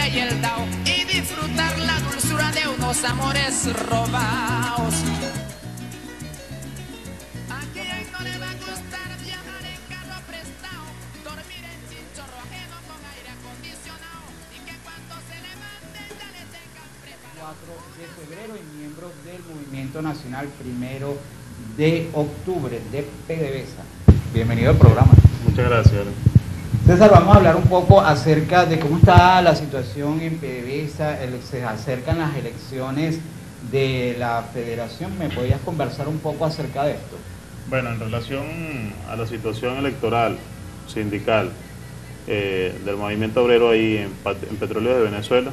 y el dao y disfrutar la dulzura de unos amores robados. ¿A quién no le va a gustar viajar en carro prestado, dormir en chinchorro ajeno con aire acondicionado y que cuando se levante ya le tengan preparado? 4 de febrero y miembros del Movimiento Nacional 1 de octubre de PDVSA. Bienvenido al programa. Muchas gracias. César, vamos a hablar un poco acerca de cómo está la situación en PDVSA. Se acercan las elecciones de la federación. ¿Me podías conversar un poco acerca de esto? Bueno, en relación a la situación electoral, sindical, del movimiento obrero ahí en Petróleos de Venezuela,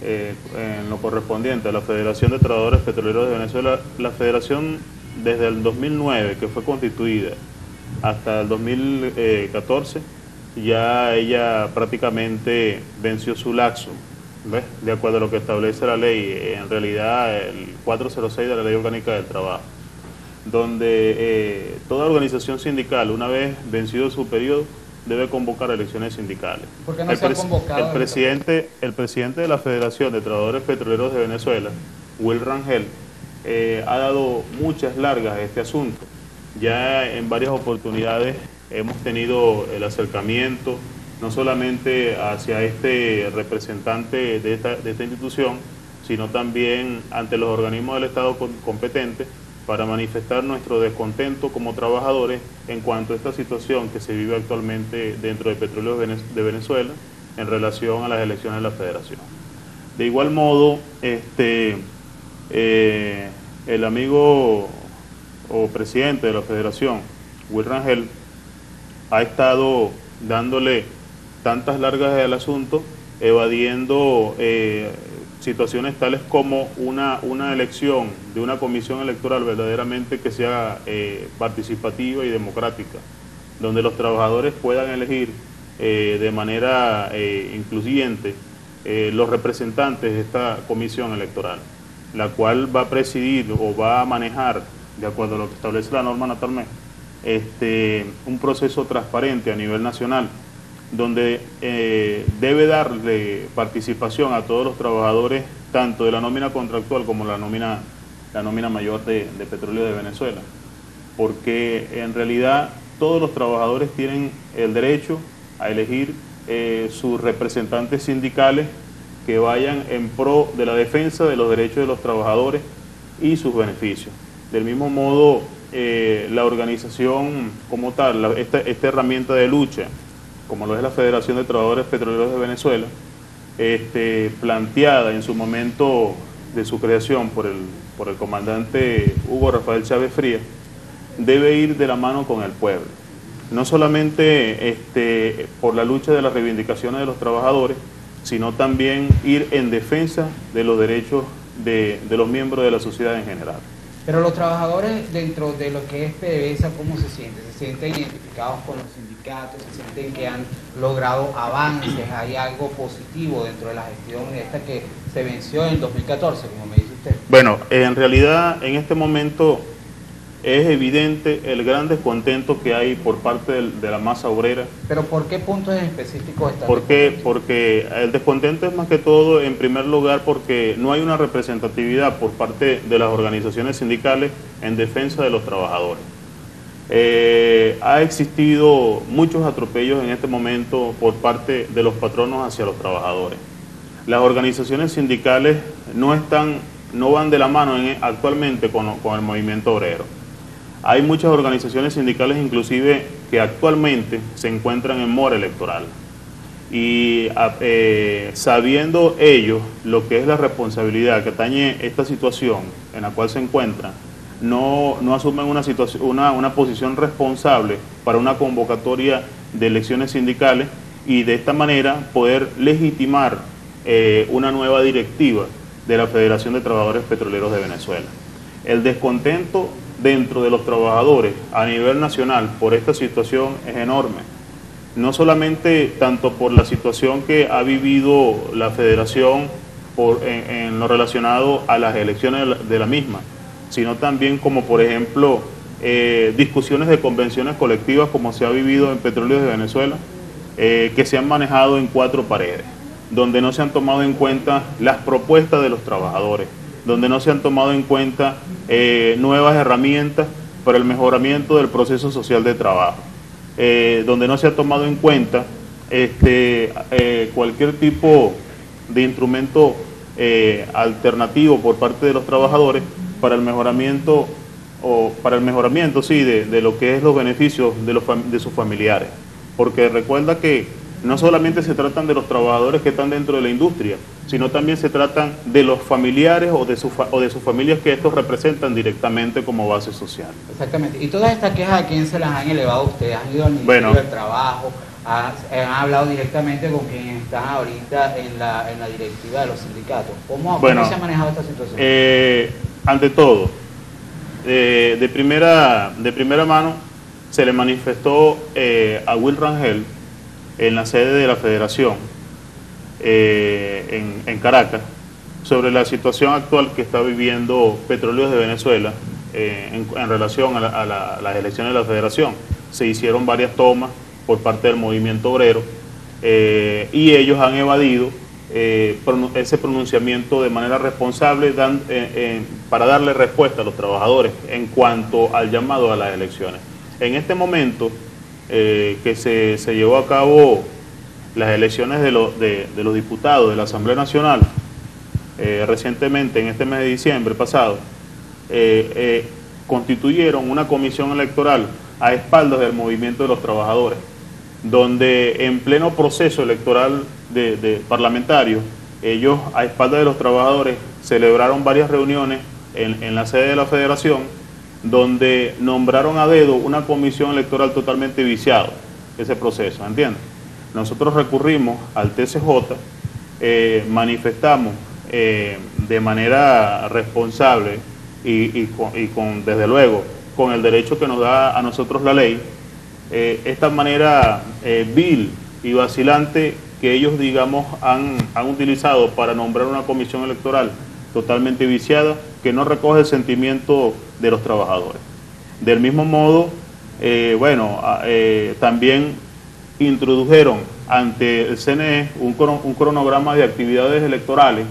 en lo correspondiente a la Federación de Trabajadores Petroleros de Venezuela, la federación desde el 2009, que fue constituida, hasta el 2014, ya ella prácticamente venció su laxo, ¿ves? De acuerdo a lo que establece la ley, en realidad el 406 de la Ley Orgánica del Trabajo, donde toda organización sindical, una vez vencido su periodo, debe convocar elecciones sindicales. ¿Por qué no se ha convocado? El presidente de la Federación de Trabajadores Petroleros de Venezuela, Will Rangel, ha dado muchas largas a este asunto. Ya en varias oportunidades hemos tenido el acercamiento, no solamente hacia este representante de esta institución, sino también ante los organismos del Estado competentes, para manifestar nuestro descontento como trabajadores en cuanto a esta situación que se vive actualmente dentro de Petróleos de Venezuela en relación a las elecciones de la Federación. De igual modo, el amigo o presidente de la Federación, Will Rangel, ha estado dándole tantas largas al asunto, evadiendo situaciones tales como una elección de una comisión electoral verdaderamente que sea participativa y democrática, donde los trabajadores puedan elegir de manera incluyente los representantes de esta comisión electoral, la cual va a presidir o va a manejar, de acuerdo a lo que establece la norma natalmente, un proceso transparente a nivel nacional, donde debe darle participación a todos los trabajadores, tanto de la nómina contractual como la nómina mayor de Petróleo de Venezuela, porque en realidad todos los trabajadores tienen el derecho a elegir sus representantes sindicales que vayan en pro de la defensa de los derechos de los trabajadores y sus beneficios. Del mismo modo, la organización como tal, esta herramienta de lucha, como lo es la Federación de Trabajadores Petroleros de Venezuela, planteada en su momento de su creación por el comandante Hugo Rafael Chávez Frías, debe ir de la mano con el pueblo. No solamente por la lucha de las reivindicaciones de los trabajadores, sino también ir en defensa de los derechos de los miembros de la sociedad en general. Pero los trabajadores dentro de lo que es PDVSA, ¿cómo se sienten? ¿Se sienten identificados con los sindicatos? ¿Se sienten que han logrado avances? ¿Hay algo positivo dentro de la gestión esta que se venció en 2014, como me dice usted? Bueno, en realidad en este momento es evidente el gran descontento que hay por parte de la masa obrera. ¿Pero por qué puntos en específico están? Porque el descontento es más que todo, en primer lugar, porque no hay una representatividad por parte de las organizaciones sindicales en defensa de los trabajadores. Ha existido muchos atropellos en este momento por parte de los patronos hacia los trabajadores. Las organizaciones sindicales no van de la mano actualmente con el movimiento obrero. Hay muchas organizaciones sindicales inclusive que actualmente se encuentran en mora electoral y sabiendo ellos lo que es la responsabilidad que atañe esta situación en la cual se encuentran, no asumen una posición responsable para una convocatoria de elecciones sindicales y de esta manera poder legitimar una nueva directiva de la Federación de Trabajadores Petroleros de Venezuela. El descontento dentro de los trabajadores a nivel nacional por esta situación es enorme. No solamente tanto por la situación que ha vivido la Federación en lo relacionado a las elecciones de la misma, sino también como por ejemplo discusiones de convenciones colectivas como se ha vivido en Petróleos de Venezuela, que se han manejado en 4 paredes. donde no se han tomado en cuenta las propuestas de los trabajadores, donde no se han tomado en cuenta nuevas herramientas para el mejoramiento del proceso social de trabajo, donde no se ha tomado en cuenta cualquier tipo de instrumento alternativo por parte de los trabajadores para el mejoramiento sí, de lo que es los beneficios de sus familiares. Porque recuerda que no solamente se tratan de los trabajadores que están dentro de la industria, sino también se tratan de los familiares o de sus familias que estos representan directamente como base social. Exactamente. ¿Y todas estas quejas a quién se las han elevado ustedes? ¿Han ido al Ministerio del Trabajo? ¿Han hablado directamente con quienes están ahorita en la directiva de los sindicatos? ¿Cómo se ha manejado esta situación? Ante todo, de primera mano se le manifestó a Will Rangel en la sede de la Federación en Caracas sobre la situación actual que está viviendo Petróleos de Venezuela en relación a las elecciones de la Federación. Se hicieron varias tomas por parte del movimiento obrero y ellos han evadido ese pronunciamiento de manera responsable para darle respuesta a los trabajadores en cuanto al llamado a las elecciones. En este momento que se llevó a cabo las elecciones de los diputados de la Asamblea Nacional recientemente, en este mes de diciembre pasado, constituyeron una comisión electoral a espaldas del movimiento de los trabajadores, donde en pleno proceso electoral de parlamentario, ellos a espaldas de los trabajadores celebraron varias reuniones en la sede de la Federación, donde nombraron a dedo una comisión electoral totalmente viciada, ese proceso, ¿entiendes? Nosotros recurrimos al TCJ, manifestamos de manera responsable y desde luego, con el derecho que nos da a nosotros la ley, esta manera vil y vacilante que ellos, digamos, han utilizado para nombrar una comisión electoral totalmente viciada, que no recoge el sentimiento de los trabajadores. Del mismo modo, también introdujeron ante el CNE un cronograma de actividades electorales,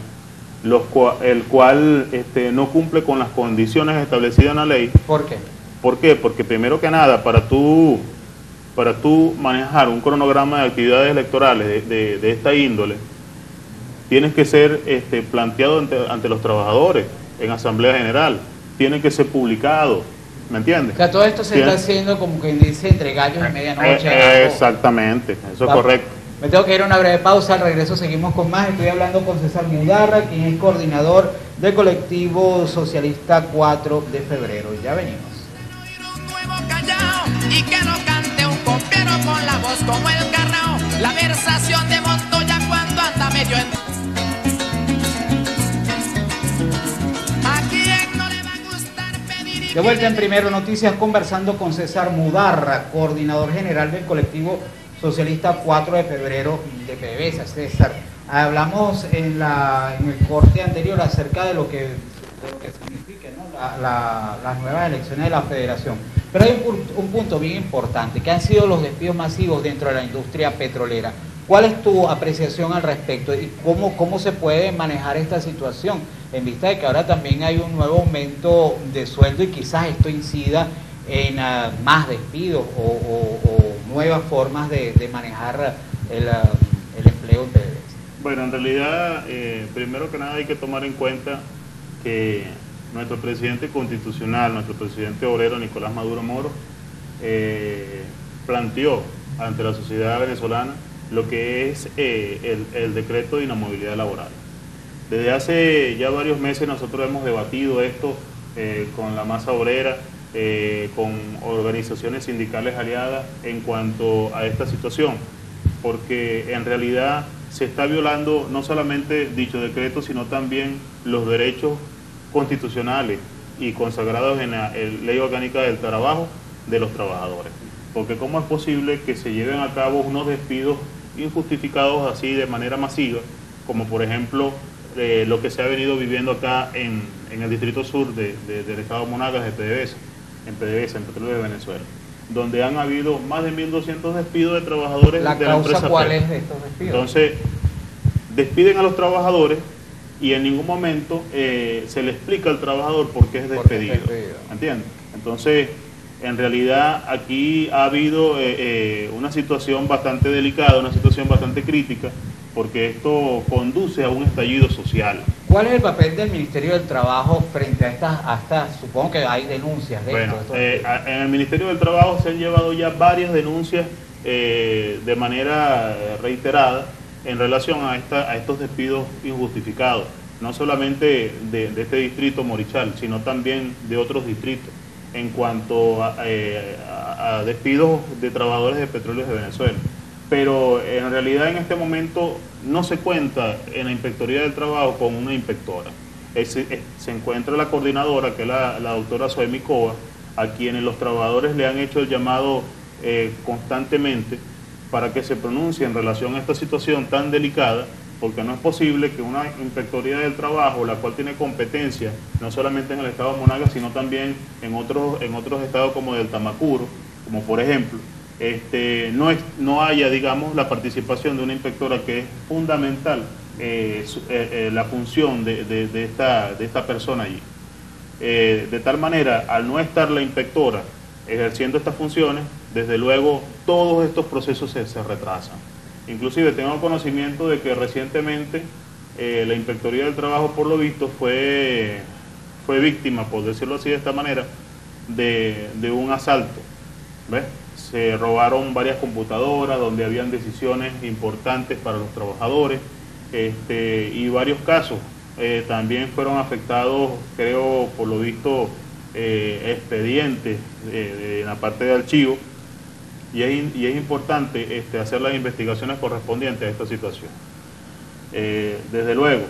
el cual no cumple con las condiciones establecidas en la ley. ¿Por qué? ¿Por qué? Porque primero que nada, para tú manejar un cronograma de actividades electorales de esta índole, tienes que ser planteado ante los trabajadores en Asamblea General, tiene que ser publicado, ¿me entiendes? O sea, todo esto se está haciendo como quien dice entre gallos de medianoche. Exactamente, eso es correcto. Me tengo que ir a una breve pausa, al regreso seguimos con más. Estoy hablando con César Mudarra, quien es coordinador del colectivo socialista 4 de febrero. Ya venimos. Y que no cante un copero con la voz como el carrao, la versación de Montoya cuando anda medio en... ¿A quién no le va a gustar pedir? De vuelta en Primero Noticias, conversando con César Mudarra, coordinador general del colectivo socialista 4 de febrero de PDVSA. César, hablamos en el corte anterior acerca de lo que significa, ¿no? las nuevas elecciones de la Federación. Pero hay un punto bien importante, que han sido los despidos masivos dentro de la industria petrolera. ¿Cuál es tu apreciación al respecto y cómo se puede manejar esta situación en vista de que ahora también hay un nuevo aumento de sueldo y quizás esto incida en más despidos o nuevas formas de manejar el empleo en PDVSA? Bueno, en realidad, primero que nada hay que tomar en cuenta que nuestro presidente constitucional, nuestro presidente obrero Nicolás Maduro Moro, planteó ante la sociedad venezolana lo que es el decreto de inamovilidad laboral. Desde hace ya varios meses nosotros hemos debatido esto con la masa obrera, con organizaciones sindicales aliadas en cuanto a esta situación, porque en realidad se está violando no solamente dicho decreto, sino también los derechos constitucionales y consagrados en la Ley Orgánica del Trabajo de los trabajadores. Porque ¿cómo es posible que se lleven a cabo unos despidos injustificados así de manera masiva, como por ejemplo lo que se ha venido viviendo acá en el Distrito Sur del Estado Monagas de PDVSA, en Petróleos de Venezuela, donde han habido más de 1.200 despidos de trabajadores de la empresa? ¿La causa cuál es de estos despidos? Entonces, despiden a los trabajadores y en ningún momento se le explica al trabajador por qué es despedido. ¿Entiendes? Entonces, en realidad aquí ha habido una situación bastante delicada, una situación bastante crítica, porque esto conduce a un estallido social. ¿Cuál es el papel del Ministerio del Trabajo frente a estas, supongo que hay denuncias de Bueno, esto? en el Ministerio del Trabajo se han llevado ya varias denuncias de manera reiterada en relación a estos despidos injustificados, no solamente de este distrito Morichal, sino también de otros distritos, en cuanto a despidos de trabajadores de Petróleos de Venezuela. Pero en realidad en este momento no se cuenta en la Inspectoría del Trabajo con una inspectora. Se encuentra la coordinadora, que es la doctora Zoemi Coa, a quienes los trabajadores le han hecho el llamado constantemente para que se pronuncie en relación a esta situación tan delicada, porque no es posible que una Inspectoría del Trabajo, la cual tiene competencia no solamente en el estado de Monagas, sino también en otros estados como del Tamacuro, como por ejemplo, no haya, digamos, la participación de una inspectora, que es fundamental la función de esta persona allí. De tal manera, al no estar la inspectora ejerciendo estas funciones, desde luego todos estos procesos se retrasan. Inclusive tengo conocimiento de que recientemente la Inspectoría del Trabajo, por lo visto, fue víctima, por decirlo así de esta manera, de un asalto. ¿Ves? Se robaron varias computadoras donde habían decisiones importantes para los trabajadores, y varios casos también fueron afectados, creo, por lo visto, expedientes en la parte de archivo, y es importante hacer las investigaciones correspondientes a esta situación. Desde luego,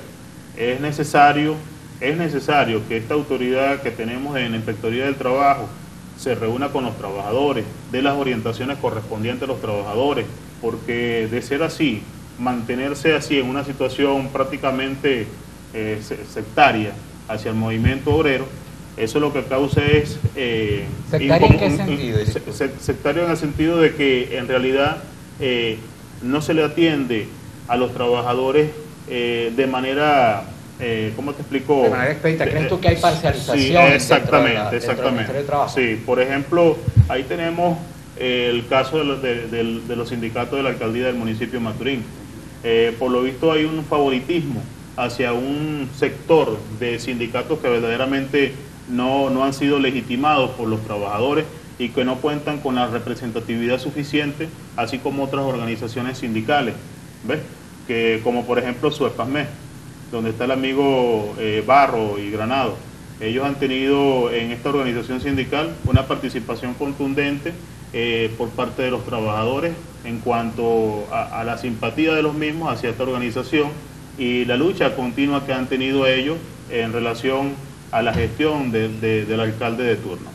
es necesario que esta autoridad que tenemos en la Inspectoría del Trabajo se reúna con los trabajadores, dé las orientaciones correspondientes a los trabajadores, porque de ser así, mantenerse así en una situación prácticamente sectaria hacia el movimiento obrero, eso lo que causa es... ¿Sectario en qué sentido? Sectario en el sentido de que en realidad no se le atiende a los trabajadores de manera... ¿cómo te explico? De manera expedita. ¿Crees tú que hay parcialización? Sí, exactamente. Sí, por ejemplo, ahí tenemos el caso de los sindicatos de la alcaldía del municipio de Maturín. Por lo visto hay un favoritismo hacia un sector de sindicatos que verdaderamente no han sido legitimados por los trabajadores y que no cuentan con la representatividad suficiente, así como otras organizaciones sindicales, ¿ves? Como por ejemplo Suepasme, donde está el amigo Barro y Granado. Ellos han tenido en esta organización sindical una participación contundente por parte de los trabajadores en cuanto a la simpatía de los mismos hacia esta organización y la lucha continua que han tenido ellos en relación a la gestión del alcalde de turno.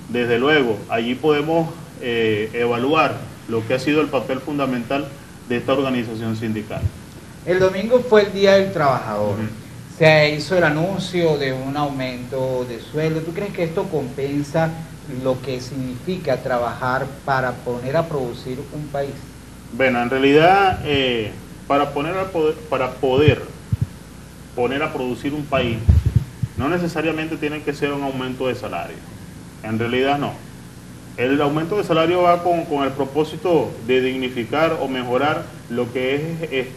Desde luego, allí podemos evaluar lo que ha sido el papel fundamental de esta organización sindical. El domingo fue el Día del Trabajador. Se hizo el anuncio de un aumento de sueldo. ¿Tú crees que esto compensa lo que significa trabajar para poner a producir un país? Bueno, en realidad, para poder poner a producir un país, no necesariamente tiene que ser un aumento de salario. En realidad no. El aumento de salario va con el propósito de dignificar o mejorar lo que es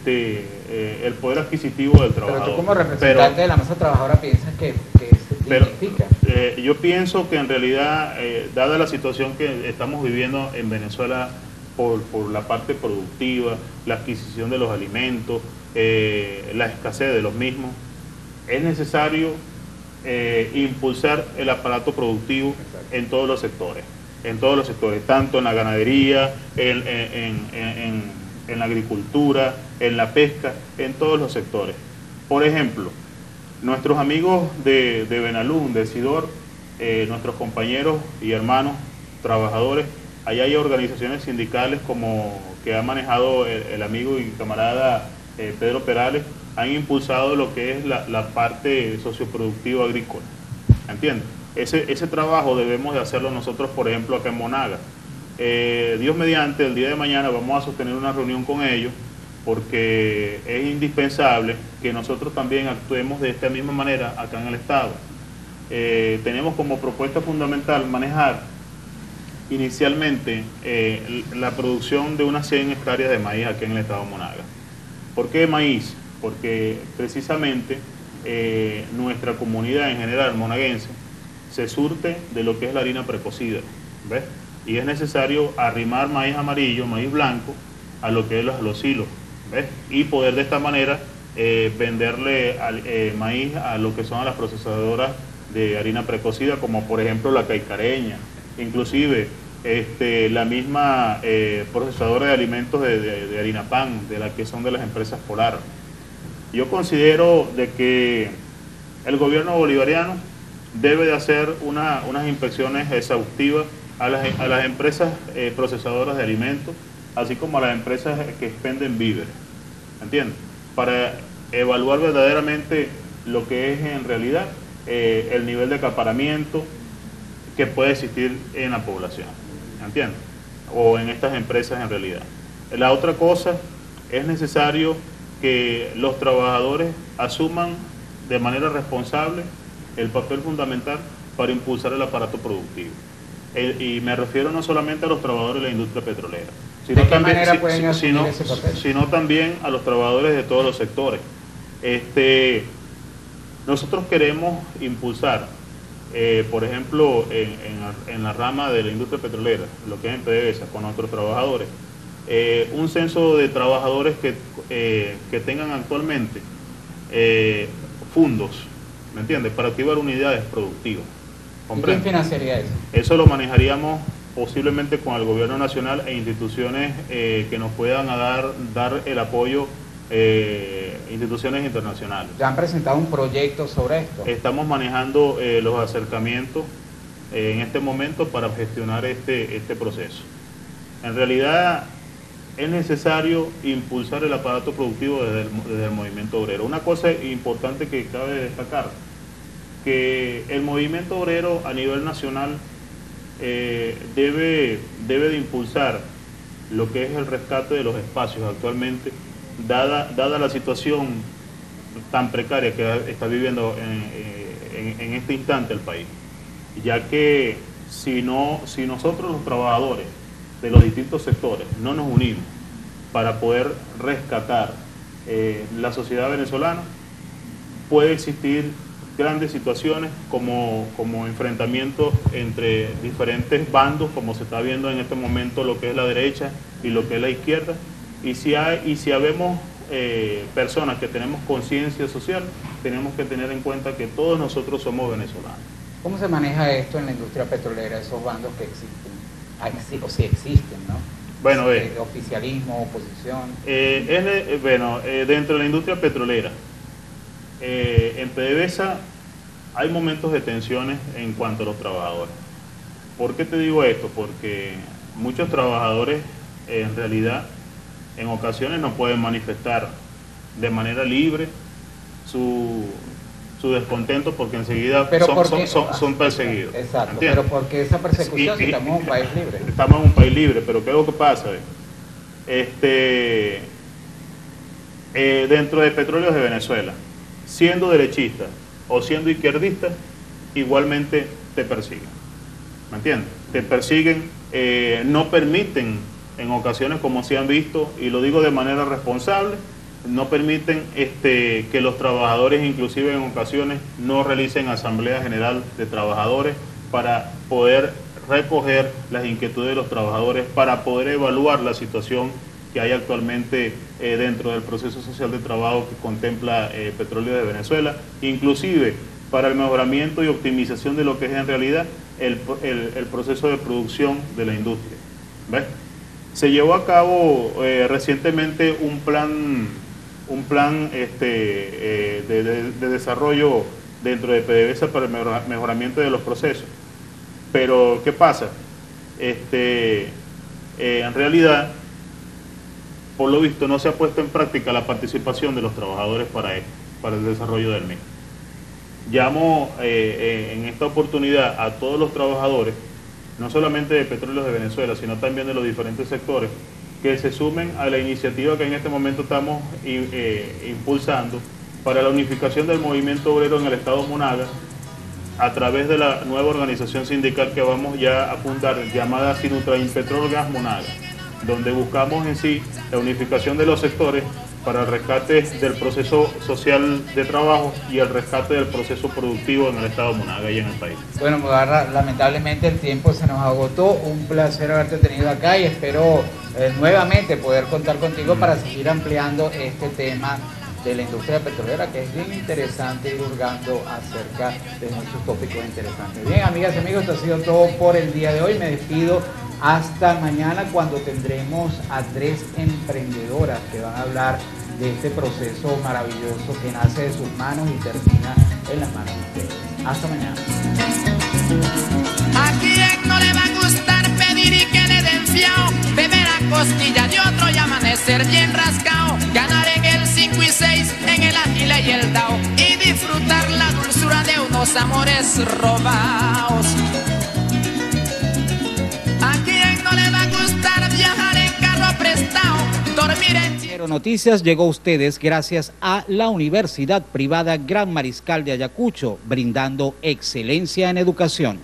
el poder adquisitivo del trabajador. Pero tú como representante de la masa trabajadora piensas que se dignifica. Yo pienso que en realidad, dada la situación que estamos viviendo en Venezuela por la parte productiva, la adquisición de los alimentos, la escasez de los mismos, es necesario impulsar el aparato productivo en todos los sectores. Tanto en la ganadería, en la agricultura, en la pesca, en todos los sectores. Por ejemplo, nuestros amigos de Benalún, de Sidor, nuestros compañeros y hermanos trabajadores, allá hay organizaciones sindicales como que ha manejado el amigo y camarada Pedro Perales, han impulsado lo que es la parte socioproductiva agrícola. ¿Entiendes? Ese trabajo debemos de hacerlo nosotros, por ejemplo, acá en Monagas. Dios mediante, el día de mañana vamos a sostener una reunión con ellos porque es indispensable que nosotros también actuemos de esta misma manera acá en el Estado. Tenemos como propuesta fundamental manejar inicialmente la producción de unas 100 hectáreas de maíz aquí en el Estado de Monagas. ¿Por qué maíz? Porque precisamente nuestra comunidad en general monaguense se surte de lo que es la harina precocida, ¿ves? Y es necesario arrimar maíz amarillo, maíz blanco, a lo que es los silos, ¿ves? Y poder de esta manera venderle maíz a lo que son las procesadoras de harina precocida, como por ejemplo la caicareña, inclusive la misma procesadora de alimentos de harina pan, de la que son de las empresas Polar. Yo considero de que el gobierno bolivariano debe de hacer unas inspecciones exhaustivas a las empresas procesadoras de alimentos, así como a las empresas que expenden víveres, ¿entiendes? Para evaluar verdaderamente lo que es en realidad el nivel de acaparamiento que puede existir en la población, ¿entiendes? O en estas empresas en realidad. La otra cosa, es necesario que los trabajadores asuman de manera responsable el papel fundamental para impulsar el aparato productivo. Y me refiero no solamente a los trabajadores de la industria petrolera, sino ¿de qué también, manera pueden asumir ese papel? Sino también a los trabajadores de todos los sectores. Nosotros queremos impulsar, por ejemplo, en la rama de la industria petrolera, lo que es en PDVSA, con nuestros trabajadores, un censo de trabajadores que tengan actualmente fondos, ¿me entiendes?, para activar unidades productivas. ¿Y quién financiaría eso? Eso lo manejaríamos posiblemente con el gobierno nacional e instituciones que nos puedan dar el apoyo, instituciones internacionales. ¿Ya han presentado un proyecto sobre esto? Estamos manejando los acercamientos en este momento para gestionar este proceso. En realidad es necesario impulsar el aparato productivo desde el movimiento obrero. Una cosa importante que cabe destacar, que el movimiento obrero a nivel nacional debe de impulsar lo que es el rescate de los espacios actualmente, dada la situación tan precaria que está viviendo en este instante el país, ya que si nosotros los trabajadores de los distintos sectores no nos unimos para poder rescatar la sociedad venezolana, puede existir grandes situaciones como enfrentamientos entre diferentes bandos, como se está viendo en este momento lo que es la derecha y lo que es la izquierda, y si habemos personas que tenemos conciencia social, tenemos que tener en cuenta que todos nosotros somos venezolanos. ¿Cómo se maneja esto en la industria petrolera, esos bandos que existen? O si existen, ¿no? Bueno, oficialismo, oposición. Dentro de la industria petrolera, en PDVSA hay momentos de tensiones en cuanto a los trabajadores. ¿Por qué te digo esto? Porque muchos trabajadores en realidad en ocasiones no pueden manifestar de manera libre su descontento, porque enseguida son perseguidos. Exacto, ¿entiendes? pero porque esa persecución, si estamos en un país libre. Estamos en un país libre, pero ¿qué es lo que pasa? Dentro de Petróleos de Venezuela, siendo derechista o siendo izquierdista, igualmente te persiguen, ¿me entiendes? Te persiguen, no permiten en ocasiones, como se han visto, y lo digo de manera responsable, no permiten que los trabajadores, inclusive en ocasiones, no realicen asamblea general de trabajadores para poder recoger las inquietudes de los trabajadores, para poder evaluar la situación que hay actualmente dentro del proceso social de trabajo que contempla Petróleo de Venezuela, inclusive para el mejoramiento y optimización de lo que es en realidad el proceso de producción de la industria. ¿Ves? Se llevó a cabo recientemente un plan de desarrollo dentro de PDVSA para el mejoramiento de los procesos. Pero, ¿qué pasa? En realidad, por lo visto, no se ha puesto en práctica la participación de los trabajadores para el desarrollo del mismo. Llamo en esta oportunidad a todos los trabajadores, no solamente de Petróleos de Venezuela, sino también de los diferentes sectores, que se sumen a la iniciativa que en este momento estamos impulsando para la unificación del movimiento obrero en el estado Monagas a través de la nueva organización sindical que vamos ya a fundar, llamada Sinutrainpetrol Gas Monagas, donde buscamos en sí la unificación de los sectores para el rescate del proceso social de trabajo y el rescate del proceso productivo en el estado Monagas y en el país. Bueno, Mugarra, lamentablemente el tiempo se nos agotó. Un placer haberte tenido acá y espero nuevamente poder contar contigo para seguir ampliando este tema de la industria petrolera, que es bien interesante, ir hurgando acerca de muchos tópicos interesantes. Bien, amigas y amigos, esto ha sido todo por el día de hoy. Me despido hasta mañana, cuando tendremos a 3 emprendedoras que van a hablar de este proceso maravilloso que nace de sus manos y termina en las manos de ustedes. Hasta mañana. ¿A quién no le va a gustar pedir y que le den fiao? Beber a costilla de otro y amanecer bien rascao. Ganar en el 5 y 6, en el Águila y el Dao, y disfrutar la dulzura de unos amores robados. ¿A quién no le va a gustar viajar en carro prestado? Dormir en... Noticias llegó a ustedes gracias a la Universidad Privada Gran Mariscal de Ayacucho, brindando excelencia en educación.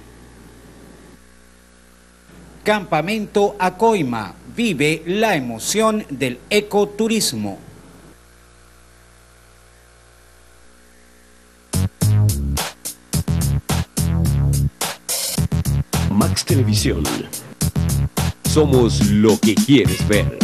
Campamento Acoima, vive la emoción del ecoturismo. Max Televisión. Somos lo que quieres ver.